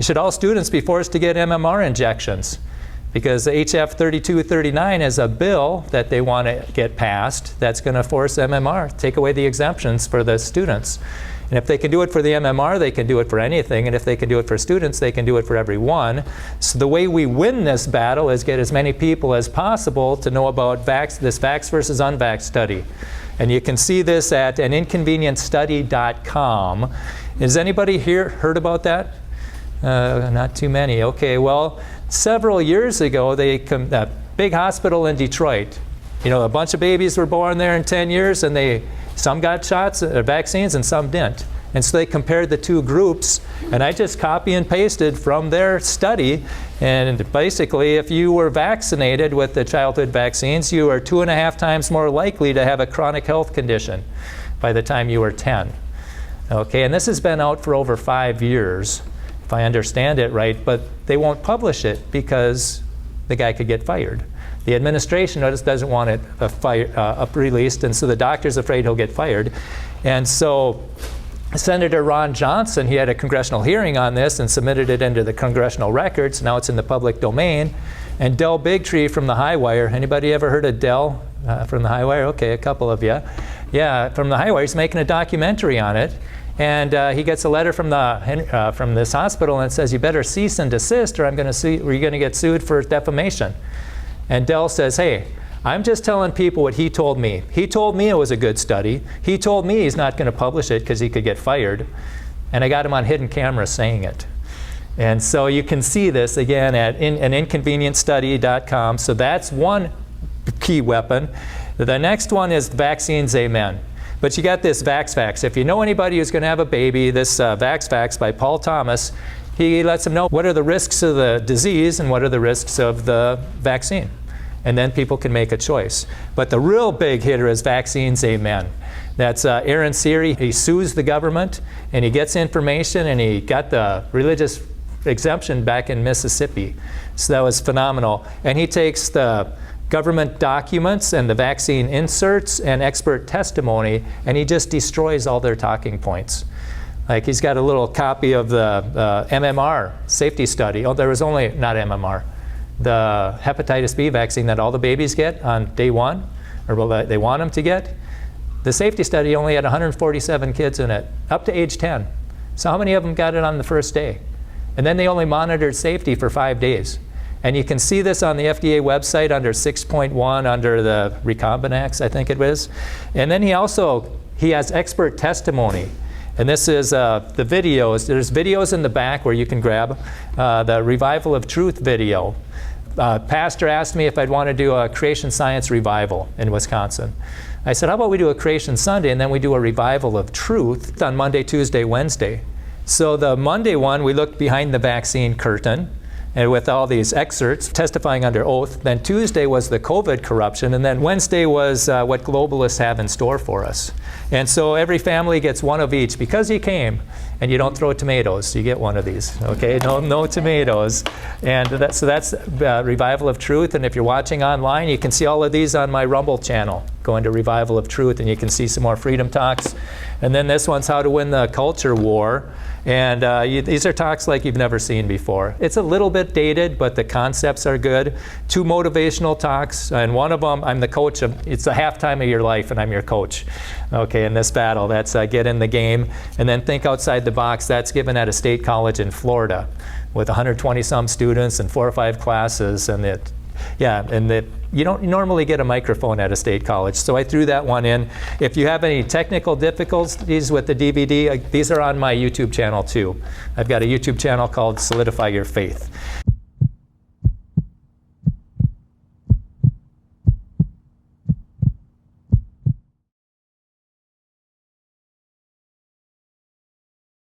Should all students be forced to get MMR injections? Because the HF 3239 is a bill that they want to get passed that's going to force MMR, take away the exemptions for the students. And if they can do it for the MMR, they can do it for anything. And if they can do it for students, they can do it for everyone. So the way we win this battle is get as many people as possible to know about this vax versus unvax study. And you can see this at an inconvenientstudy.com. Has anybody here heard about that? Not too many. Okay, well, several years ago, a big hospital in Detroit, a bunch of babies were born there in 10 years, and some got shots, vaccines, and some didn't. And so they compared the two groups, and I just copy and pasted from their study. And basically, if you were vaccinated with the childhood vaccines, you are 2.5 times more likely to have a chronic health condition by the time you were 10. Okay, and this has been out for over 5 years, if I understand it right, but they won't publish it because the guy could get fired. The administration doesn't want it released, and so the doctor's afraid he'll get fired. And so Senator Ron Johnson, he had a congressional hearing on this and submitted it into the congressional records. Now it's in the public domain. And Del Bigtree from the Highwire, anybody ever heard of Del from the Highwire? Okay, a couple of you. Yeah, from the Highwire, he's making a documentary on it. And he gets a letter from this hospital, and it says, you better cease and desist, or you're going to get sued for defamation. And Del says, hey, I'm just telling people what he told me. He told me it was a good study. He told me he's not going to publish it because he could get fired. And I got him on hidden camera saying it. And so you can see this again at an inconvenientstudy.com. So that's one key weapon. The next one is vaccines, amen. But you got this VaxFax. If you know anybody who's going to have a baby, this VaxFax by Paul Thomas, he lets them know what are the risks of the disease and what are the risks of the vaccine. And then people can make a choice. But the real big hitter is vaccines, amen. That's Aaron Siri. He sues the government, and he gets information, and he got the religious exemption back in Mississippi. So that was phenomenal. And he takes the government documents and the vaccine inserts and expert testimony, and he just destroys all their talking points. Like he's got a little copy of the MMR safety study. Oh, there was only, not MMR, the hepatitis B vaccine that all the babies get on day 1, or well, they want them to get. The safety study only had 147 kids in it, up to age 10. So how many of them got it on the first day? And then they only monitored safety for 5 days. And you can see this on the FDA website under 6.1, under the Recombinax, I think it was. And then he has expert testimony. And this is the videos. There's videos in the back where you can grab the Revival of Truth video. Pastor asked me if I'd want to do a Creation Science revival in Wisconsin. I said, how about we do a Creation Sunday and then we do a Revival of Truth on Monday, Tuesday, Wednesday. So the Monday one, we looked behind the vaccine curtain, and with all these excerpts testifying under oath. Then Tuesday was the COVID corruption, and then Wednesday was what globalists have in store for us. And so every family gets one of each. Because you came, and you don't throw tomatoes, you get one of these, okay? No tomatoes. And so that's Revival of Truth, and if you're watching online, you can see all of these on my Rumble channel. Go into Revival of Truth, and you can see some more freedom talks. And then this one's How to Win the Culture War. And these are talks like you've never seen before. It's a little bit dated, but the concepts are good. 2 motivational talks, and one of them, I'm the coach of, it's the halftime of your life, and I'm your coach. Okay, in this battle, that's get in the game. And then Think Outside the Box, that's given at a state college in Florida with 120 some students and 4 or 5 classes. And you don't normally get a microphone at a state college, so I threw that one in. If you have any technical difficulties with the DVD, these are on my YouTube channel too. I've got a YouTube channel called Solidify Your Faith.